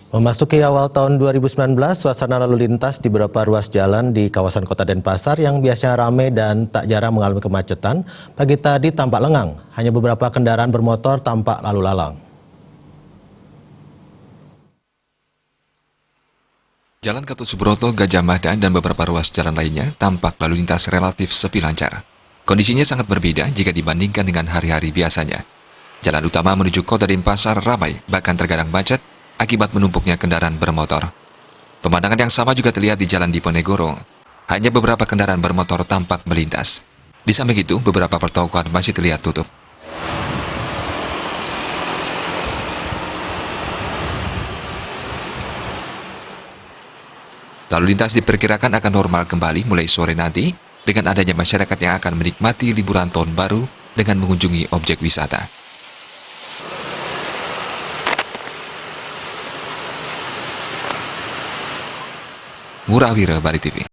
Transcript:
Memasuki awal tahun 2019, suasana lalu lintas di beberapa ruas jalan di kawasan Kota Denpasar yang biasanya ramai dan tak jarang mengalami kemacetan, pagi tadi tampak lengang. Hanya beberapa kendaraan bermotor tampak lalu lalang. Jalan Gatot Subroto, Gajah Mada, dan beberapa ruas jalan lainnya tampak lalu lintas relatif sepi lancar. Kondisinya sangat berbeda jika dibandingkan dengan hari-hari biasanya. Jalan utama menuju Kota Denpasar ramai, bahkan terkadang macet akibat menumpuknya kendaraan bermotor. Pemandangan yang sama juga terlihat di Jalan Diponegoro. Hanya beberapa kendaraan bermotor tampak melintas. Di samping itu, beberapa pertokoan masih terlihat tutup. Lalu lintas diperkirakan akan normal kembali mulai sore nanti dengan adanya masyarakat yang akan menikmati liburan tahun baru dengan mengunjungi objek wisata. Ngurah Wira, Bali TV.